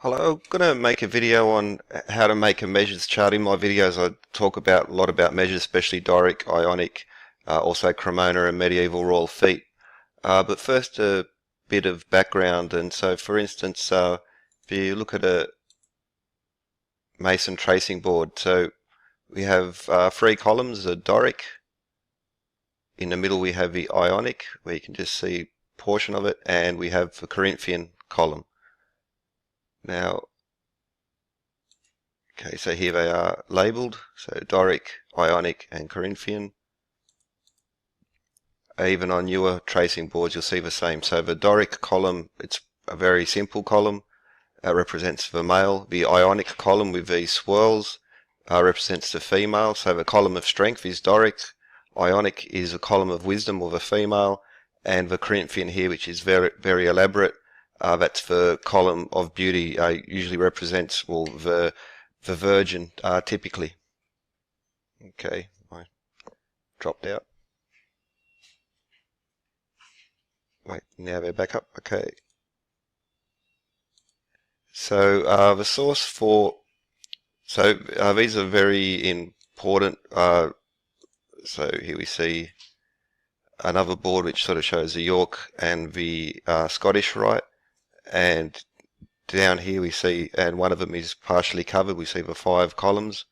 Hello, I'm going to make a video on how to make a measures chart. In my videos I talk about a lot about measures, especially Doric, Ionic, also Cremona and medieval royal feet. But first a bit of background, and so for instance if you look at a Mason tracing board, so we have three columns, a Doric, in the middle we have the Ionic where you can just see a portion of it, and we have the Corinthian column. Now okay, so here they are labelled, so Doric, Ionic and Corinthian. Even on newer tracing boards you'll see the same. So the Doric column, it's a very simple column, represents the male. The Ionic column with these swirls represents the female. So the column of strength is Doric, Ionic is a column of wisdom or the female, and the Corinthian here, which is very, very elaborate, that's the column of beauty, usually represents, well, the virgin, typically. Okay, I dropped out. Wait, now they're back up. Okay. So the source for, these are very important. So here we see another board which sort of shows the York and the Scottish Rite, and down here we see, and one of them is partially covered, we see the 5 columns,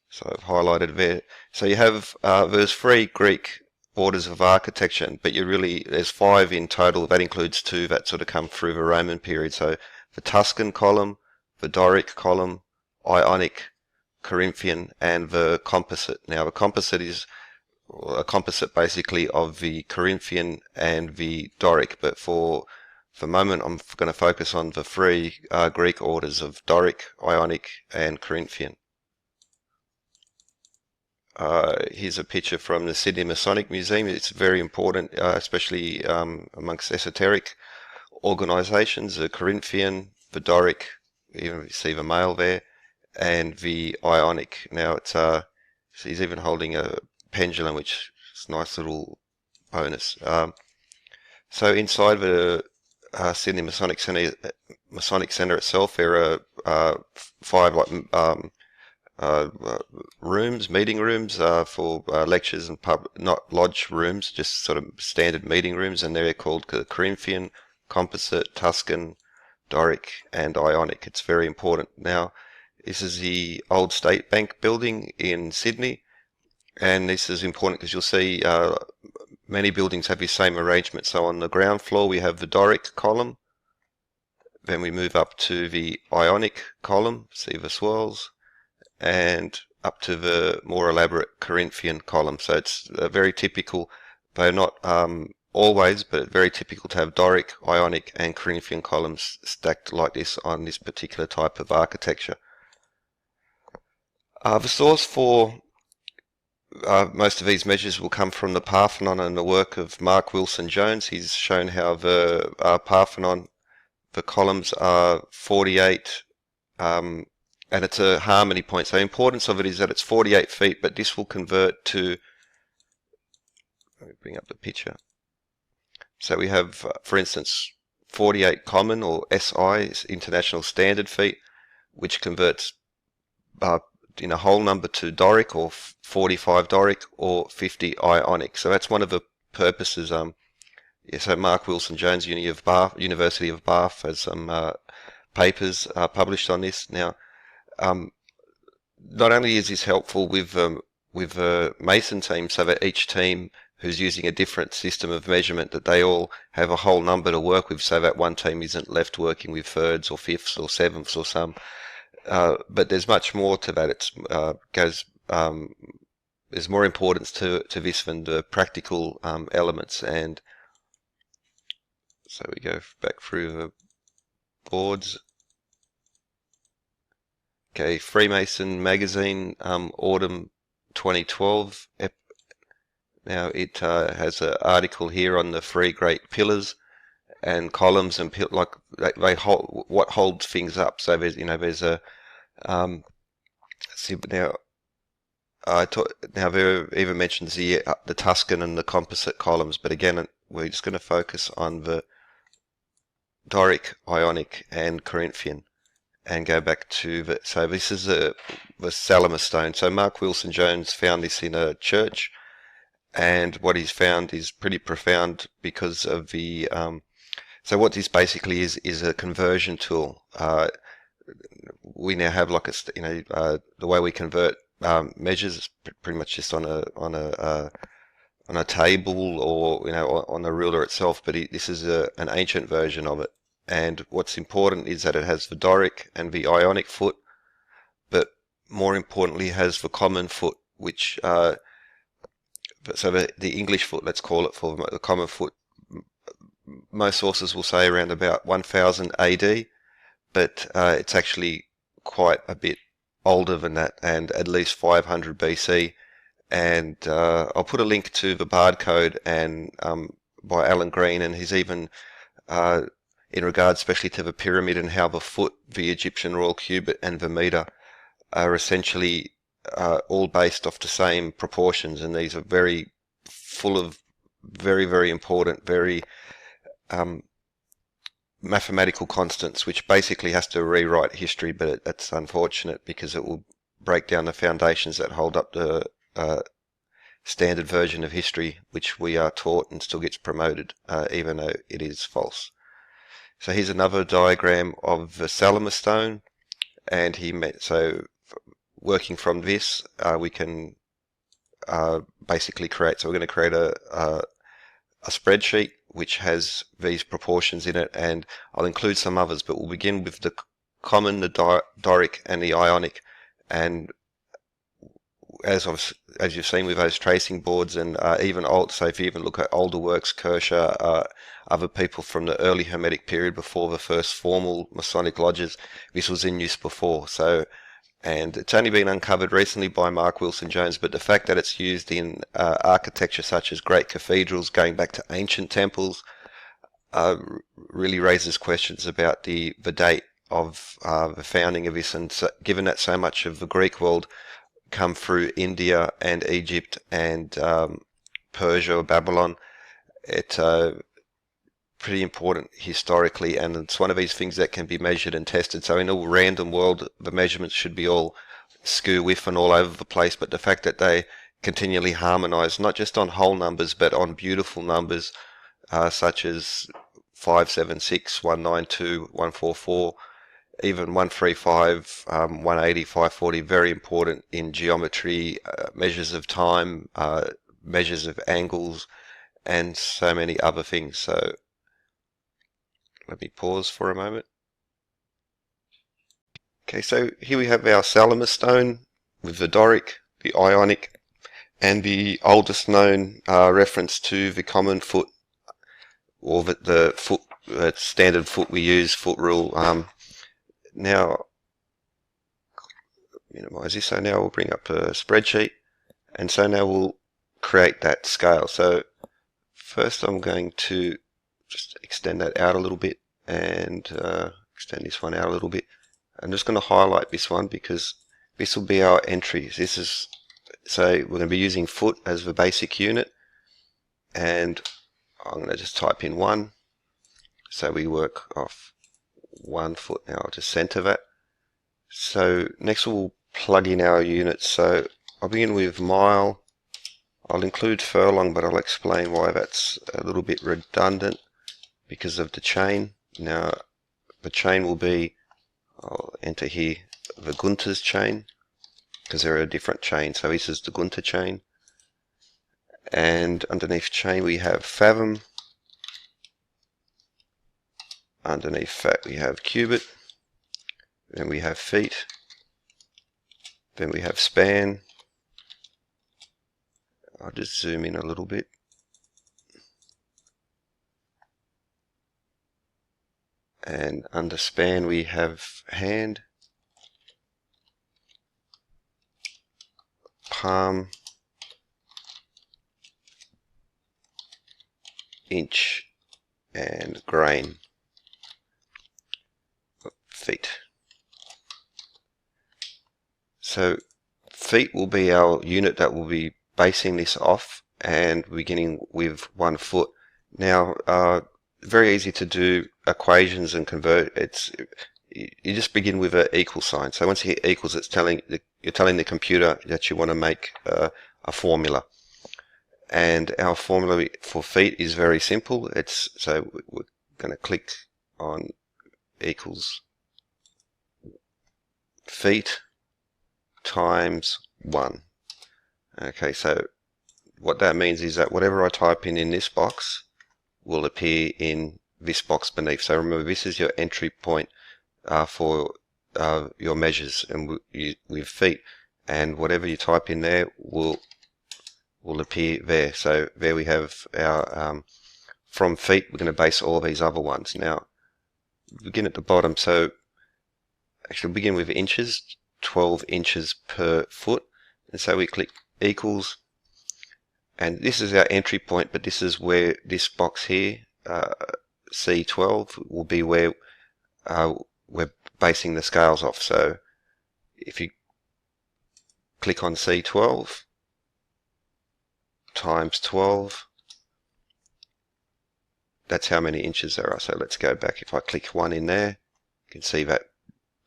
so I've highlighted there. So you have, there's 3 Greek orders of architecture, but there's 5 in total. That includes 2 that sort of come through the Roman period. So the Tuscan column, the Doric column, Ionic, Corinthian, and the composite. Now the composite is a composite basically of the Corinthian and the Doric, but for the moment I'm going to focus on the 3 Greek orders of Doric, Ionic and Corinthian. Here's a picture from the Sydney Masonic Museum. It's very important, especially amongst esoteric organisations, the Corinthian, the Doric, you see the male there, and the Ionic. Now it's he's even holding a pendulum, which is a nice little bonus. So inside the Sydney Masonic Centre itself, there are 5 rooms, meeting rooms for lectures and not lodge rooms, just sort of standard meeting rooms, and they're called the Corinthian, Composite, Tuscan, Doric and Ionic. It's very important. Now this is the old State Bank building in Sydney, and this is important because you'll see many buildings have the same arrangement. So on the ground floor we have the Doric column, then we move up to the Ionic column, see the swirls, and up to the more elaborate Corinthian column. So it's very typical, though not always, but very typical to have Doric, Ionic and Corinthian columns stacked like this on this particular type of architecture. The source for most of these measures will come from the Parthenon and the work of Mark Wilson Jones. He's shown how the Parthenon, the columns are 48, and it's a harmony point. So the importance of it is that it's 48 feet, but this will convert to, let me bring up the picture. So we have, for instance, 48 common, or SI, International Standard feet, which converts in a whole number to Doric, or 45 Doric, or 50 Ionic. So that's one of the purposes. So Mark Wilson Jones, University of Bath, has some papers published on this. Now, not only is this helpful with the Mason team, so that each team who's using a different system of measurement, that they all have a whole number to work with, so that one team isn't left working with thirds or fifths or sevenths or some. But there's much more to that. It's there's more importance to this than the practical elements. And so we go back through the boards. Okay, Freemason magazine, autumn 2012. Now it has an article here on the 3 great pillars and columns, and like they hold what holds things up. So there's there's a see now. Now there even mentions the Tuscan and the composite columns, but again we're just going to focus on the Doric, Ionic and Corinthian. and go back to so this is the Salamis stone. So Mark Wilson Jones found this in a church, and what he's found is pretty profound because of the so what this basically is a conversion tool. We now have like the way we convert measures is pretty much just on a table, or on a ruler itself, but this is an ancient version of it. And what's important is that it has the Doric and the Ionic foot, but more importantly has the common foot, which so the English foot, let's call it, for the common foot. Most sources will say around about 1000 AD, but it's actually quite a bit older than that, and at least 500 BC. And I'll put a link to the Bard Code and by Alan Green, and he's even in regard especially to the pyramid and how the foot, the Egyptian royal cubit, and the meter are essentially all based off the same proportions, and these are very full of very, very important, very mathematical constants, which basically has to rewrite history, but that's unfortunate because it will break down the foundations that hold up the standard version of history, which we are taught and still gets promoted, even though it is false. So here's another diagram of the Salamis stone, and so working from this, we can basically create. So we're going to create a spreadsheet which has these proportions in it, and I'll include some others, but we'll begin with the common, the Doric, and the Ionic. And as you've seen with those tracing boards, and even old, so if you even look at older works, Kershaw, other people from the early Hermetic period before the first formal Masonic lodges, this was in use before. So, and it's only been uncovered recently by Mark Wilson Jones, but the fact that it's used in architecture such as great cathedrals going back to ancient temples really raises questions about the date of the founding of this. And so, given that so much of the Greek world come through India and Egypt and Persia or Babylon, it's pretty important historically, and it's one of these things that can be measured and tested. So in a random world, the measurements should be all skew with and all over the place, but the fact that they continually harmonize, not just on whole numbers, but on beautiful numbers such as 576, 192, 144, even 135, 180, 540, very important in geometry, measures of time, measures of angles, and so many other things. So let me pause for a moment. Okay, so here we have our Salamis stone with the Doric, the Ionic, and the oldest known reference to the common foot, or the foot, standard foot we use, foot rule. Now, minimize this. So now we'll bring up a spreadsheet, and so now we'll create that scale. So first I'm going to just extend that out a little bit, and extend this one out a little bit. I'm just going to highlight this one because this will be our entries. This is, so we're going to be using foot as the basic unit, and I'm going to just type in 1. So we work off 1 foot. Now I'll just center that. So next we'll plug in our units. So I'll begin with mile. I'll include furlong, but I'll explain why that's a little bit redundant because of the chain. Now the chain will be, I'll enter here the Gunther's chain, because there are different chains. So this is the Gunther chain, and underneath chain we have fathom. Underneath that we have cubit, then we have feet, then we have span. I'll just zoom in a little bit. And under span we have hand, palm, inch, and grain. Feet. So feet will be our unit that will be basing this off, and beginning with 1 foot. Now very easy to do equations and convert. It's you just begin with an equal sign. So once you hit equals, you're telling the computer that you want to make a formula. And our formula for feet is very simple. So we're going to click on equals feet times 1. Okay, so what that means is that whatever I type in this box will appear in this box beneath. So remember, this is your entry point for your measures and with feet, and whatever you type in there will appear there. So there we have our from feet. We're going to base all these other ones. Now begin at the bottom. So actually begin with inches, 12 inches per foot, and so we click equals, and this is our entry point, but this is where this box here, C12, will be where we're basing the scales off. So if you click on C12 times 12, that's how many inches there are. So let's go back. If I click 1 in there, you can see that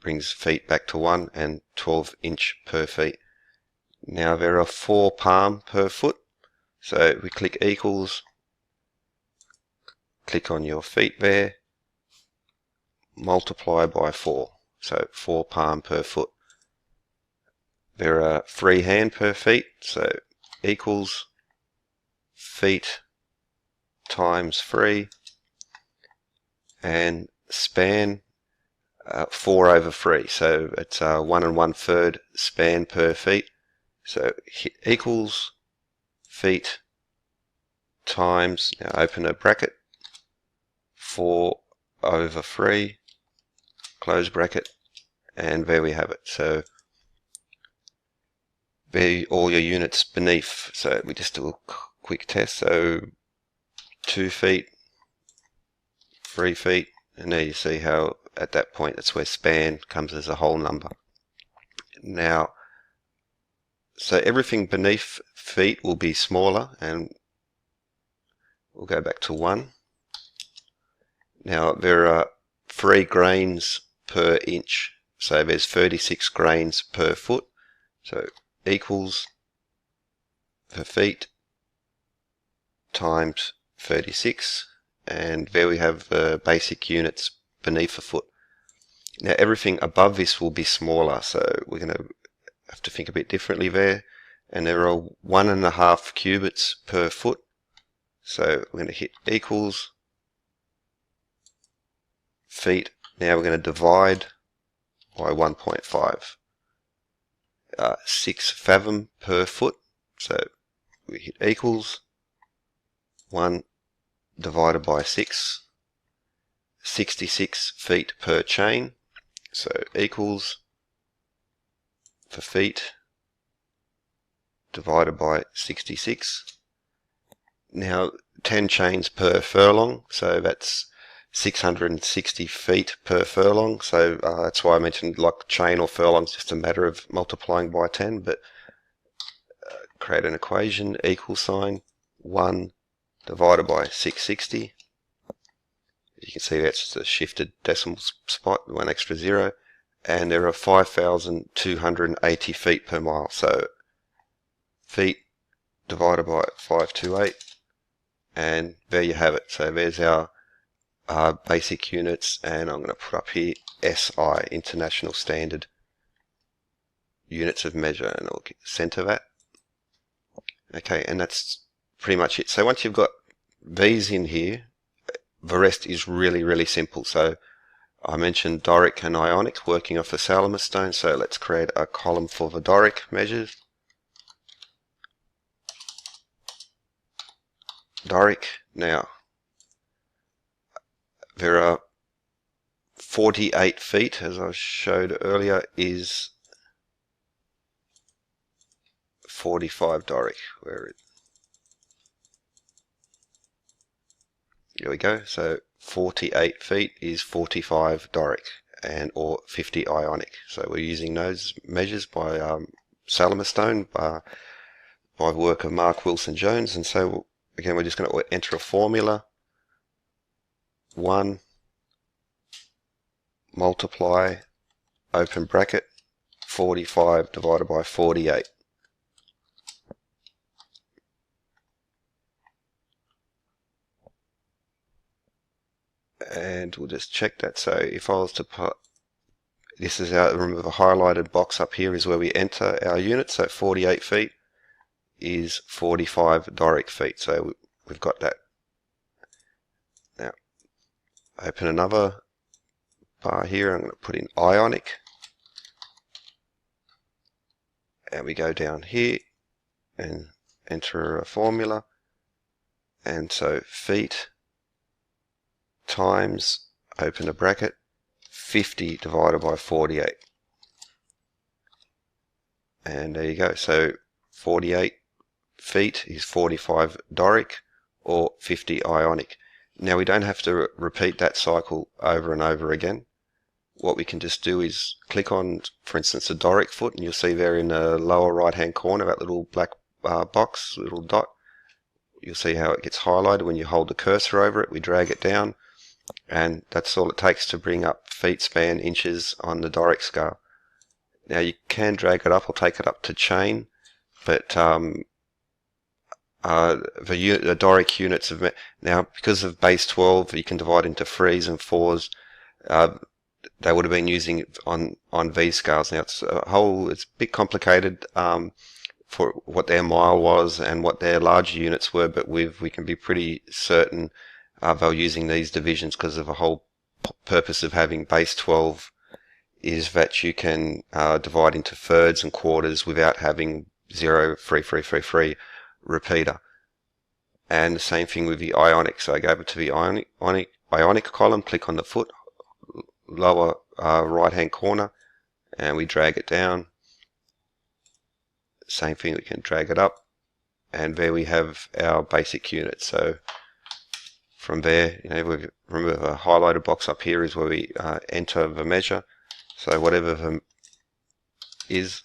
brings feet back to 1 and 12 inch per feet. Now there are 4 palm per foot. So we click equals, click on your feet there, multiply by 4. So 4 palm per foot. There are 3 hand per feet. So equals feet times 3, and span 4 over 3. So it's 1 1/3 span per feet. So hit equals feet times, now open a bracket, 4 over 3, close bracket, and there we have it. So there all your units beneath. So we just do a quick test. So 2 feet, 3 feet, and there you see how at that point that's where span comes as a whole number. Now, so everything beneath feet will be smaller, and we'll go back to 1. Now there are 3 grains per inch, so there's 36 grains per foot. So equals for feet times 36, and there we have the basic units beneath a foot. Now everything above this will be smaller, so we're going to have to think a bit differently there, and there are 1.5 cubits per foot. So we're going to hit equals feet. Now we're going to divide by 1.5. 6 fathom per foot. So we hit equals 1 divided by 6. 66 feet per chain. So equals for feet divided by 66. Now 10 chains per furlong, so that's 660 feet per furlong. So that's why I mentioned like chain or furlong, it's just a matter of multiplying by 10. But create an equation, equal sign, 1 divided by 660. You can see that's just a shifted decimal spot, 1 extra 0. And there are 5,280 feet per mile. So feet divided by 528, and there you have it. So there's our basic units, and I'm going to put up here SI, International Standard Units of Measure, and I'll center that. Okay, and that's pretty much it. So once you've got these in here, the rest is really, really simple. So I mentioned Doric and Ionic working off the Salamis stone, so let's create a column for the Doric measures. Doric. Now, there are 48 feet, as I showed earlier, is 45 Doric. Here we go. So 48 feet is 45 Doric, and or 50 Ionic. So we're using those measures by Salamis stone by the work of Mark Wilson Jones. And so again, we're just going to enter a formula. 1 multiply, open bracket, 45 divided by 48. And we'll just check that. So if I was to put, this is our, remember the highlighted box up here is where we enter our unit, so 48 feet is 45 Doric feet. So we've got that. Now, open another bar here. I'm going to put in Ionic. And we go down here and enter a formula. And so feet times, open a bracket, 50 divided by 48. And there you go. So 48 feet is 45 Doric or 50 Ionic. Now we don't have to repeat that cycle over and over again. What we can just do is click on, for instance, the Doric foot, and you'll see there in the lower right hand corner, that little black box, little dot. You'll see how it gets highlighted when you hold the cursor over it. We drag it down, and that's all it takes to bring up feet, span, inches on the Doric scale. Now you can drag it up or take it up to chain, but the Doric units have now, because of base 12, you can divide into 3s and 4s. They would have been using it on V scales. Now it's a bit complicated for what their mile was and what their larger units were, but we can be pretty certain they're using these divisions because of the whole purpose of having base 12 is that you can divide into thirds and quarters without having 0, 3, 3, 3, 3 repeater. And the same thing with the Ionic. So I go over to the Ionic column, click on the foot, lower right hand corner, and we drag it down. Same thing, we can drag it up, and there we have our basic unit. So from there, remember the highlighted box up here is where we enter the measure. So whatever the is,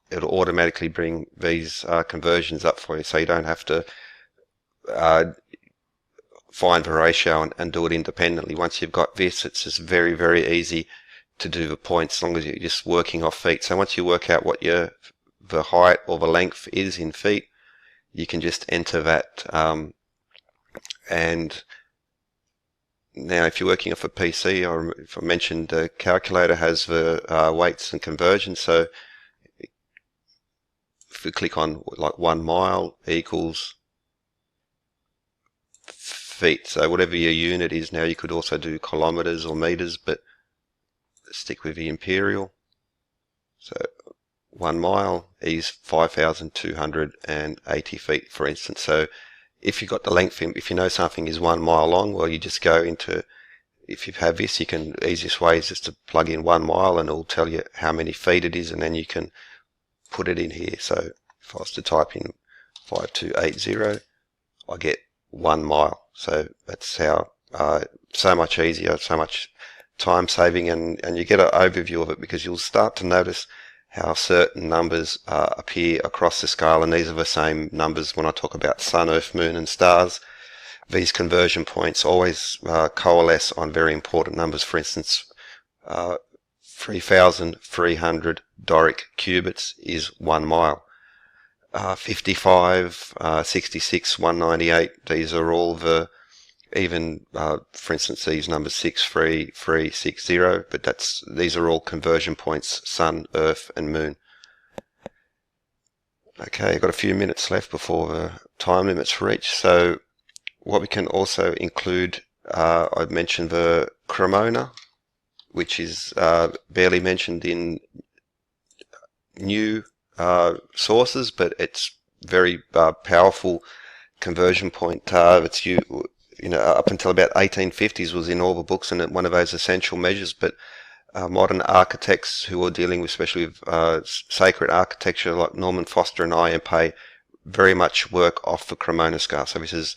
it'll automatically bring these conversions up for you, so you don't have to find the ratio and do it independently. Once you've got this, it's just very, very easy to do the points as long as you're just working off feet. So once you work out what the height or the length is in feet, you can just enter that. And now if you're working off a PC, or if I mentioned the calculator has the weights and conversions, so if we click on like 1 mile equals feet, so whatever your unit is now, you could also do kilometers or meters, but stick with the imperial. So 1 mile is 5,280 feet, for instance. So if you've got the length, if you know something is 1 mile long, well, you just go into, if you have this, you can, easiest way is just to plug in 1 mile and it'll tell you how many feet it is, and then you can put it in here. So if I was to type in 5280, I get 1 mile. So that's how so much easier, so much time saving, and you get an overview of it because you'll start to notice how certain numbers appear across the scale, and these are the same numbers when I talk about sun, earth, moon and stars. These conversion points always coalesce on very important numbers. For instance, 3,300 Doric cubits is 1 mile. 55, 66, 198, these are all the, even for instance these numbers 63360, but these are all conversion points, sun, earth and moon. Okay, I've got a few minutes left before the time limit's reached. So what we can also include, I mentioned the Cremona, which is barely mentioned in new sources, but it's very powerful conversion point. It's up until about 1850s was in all the books and one of those essential measures, but modern architects who are dealing with, especially with sacred architecture like Norman Foster and I.M. very much work off the Cremona scale. So this is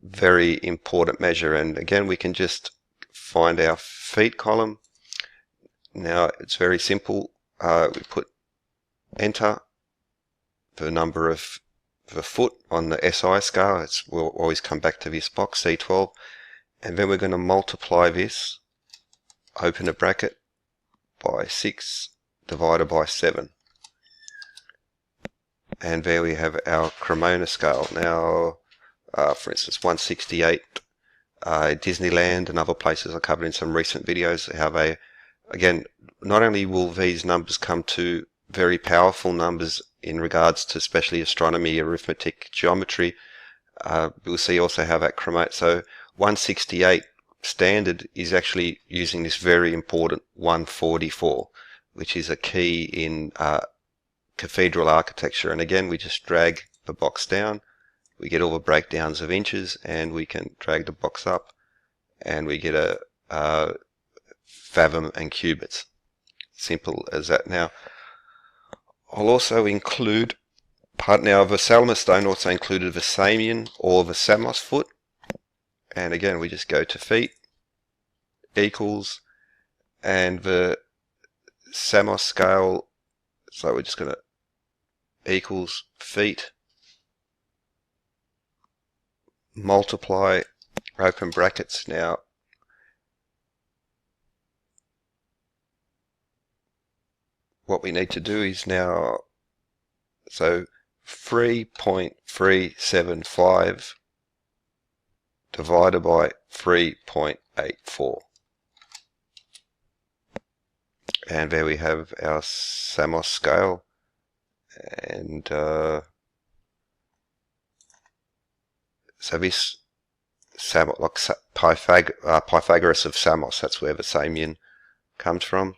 very important measure, and again we can just find our feet column. Now it's very simple. We put enter the number of the foot on the SI scale. We'll always come back to this box, C12, and then we're going to multiply this open a bracket, by 6 divided by 7. And there we have our Cremona scale. Now, for instance, 168, Disneyland and other places I covered in some recent videos, how they, again, not only will these numbers come to very powerful numbers in regards to especially astronomy, arithmetic, geometry, we'll see also how that Cremona, so 168 standard is actually using this very important 144, which is a key in cathedral architecture. And again, we just drag the box down, we get all the breakdowns of inches, and we can drag the box up and we get a fathom and cubits. Simple as that. Now, I'll also include now the Salamis stone also included the Samian or the Samos foot. And again, we just go to feet equals, and the Samos scale, so we're just going to equals feet multiply open brackets. Now what we need to do is now, so 3.375 divided by 3.84, and there we have our Samos scale. And so this Samos, like Pythagoras of Samos, that's where the Samian comes from.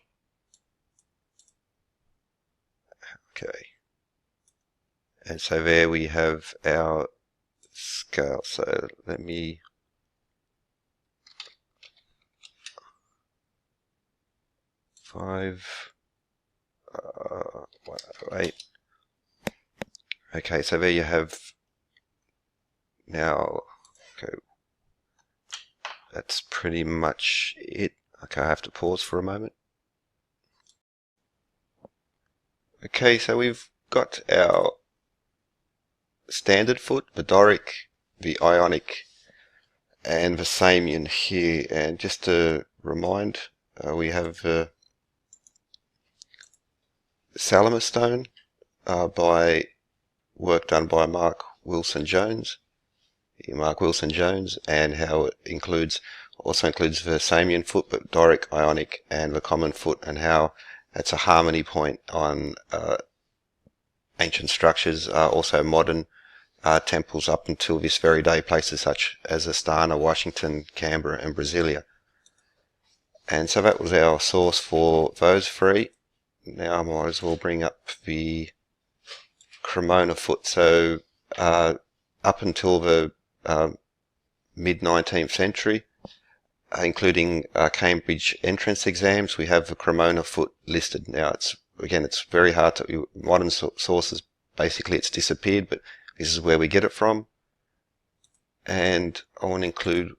Okay, and so there we have our scale. So let me wait. Okay, so there you have now. Okay, that's pretty much it. Okay, I have to pause for a moment. Okay, so we've got our standard foot, the Doric, the Ionic, and the Samian here. And just to remind, we have the Salamis stone by work done by Mark Wilson-Jones, and how it also includes the Samian foot, but Doric, Ionic, and the common foot, and how it's a harmony point on ancient structures, also modern temples up until this very day, places such as Astana, Washington, Canberra, and Brasilia. And so that was our source for those three. Now I might as well bring up the Cremona foot. So up until the mid-19th century, including Cambridge entrance exams, we have the Cremona foot listed. Now it's very hard to, modern sources, basically it's disappeared, but this is where we get it from. And I want to include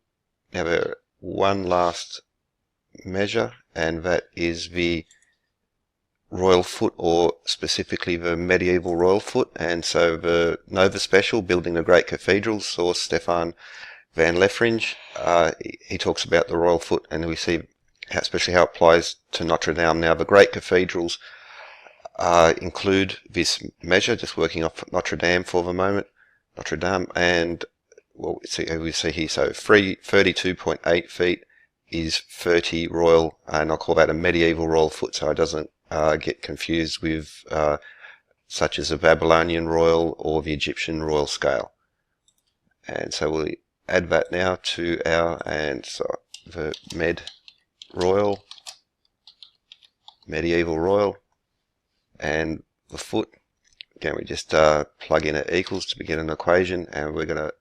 now one last measure, and that is the royal foot, or specifically the medieval royal foot. And so the Nova Special, Building the Great Cathedrals, source Stefan van Leffringe, he talks about the royal foot, and we see especially how it applies to Notre Dame. Now the great cathedrals include this measure, just working off Notre Dame for the moment, Notre Dame, and well, we see here, so 32.8 feet is 30 royal, and I'll call that a medieval royal foot, so it doesn't get confused with such as a Babylonian royal or the Egyptian royal scale. And so we'll add that now to our, and so the medieval royal, and the foot. Again, we just plug in an equals to begin an equation, and we're going to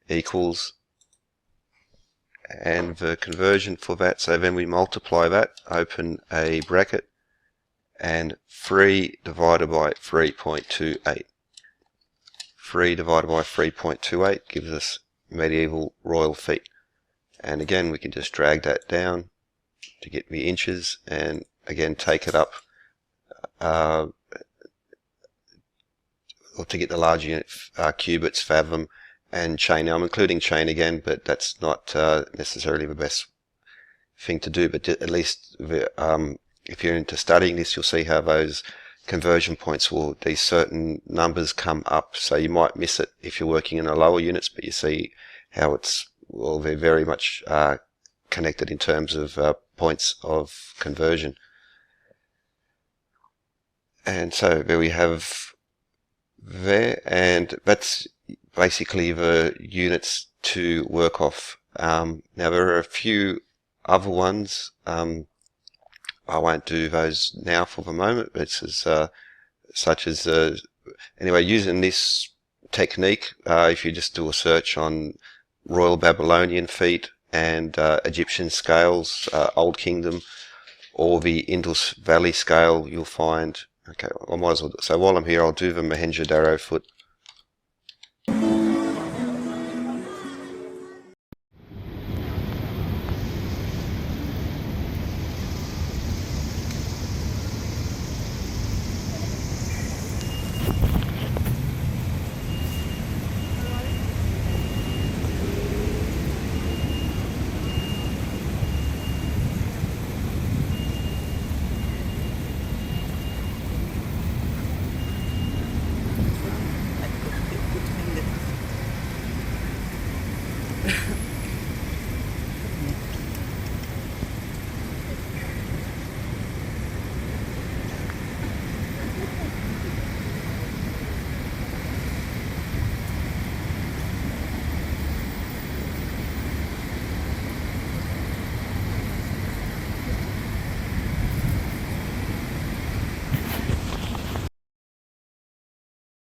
equals, and the conversion for that, so then we multiply that, open a bracket, and 3 divided by 3.28. 3 divided by 3.28 gives us medieval royal feet. And again, we can just drag that down to get the inches, and again take it up or to get the large unit, cubits, fathom, and chain. Now I'm including chain again, but that's not necessarily the best thing to do, but at least if you're into studying this, you'll see how those conversion points these certain numbers come up. So you might miss it if you're working in the lower units, but you see how they're very much connected in terms of points of conversion. And so there we have there, and that's basically the units to work off. Now there are a few other ones. I won't do those now for the moment. This is such as anyway, using this technique, if you just do a search on Royal Babylonian feet and Egyptian scales, Old Kingdom, or the Indus Valley scale, you'll find. Okay, I might as well. So while I'm here, I'll do the Mohenjo-daro foot.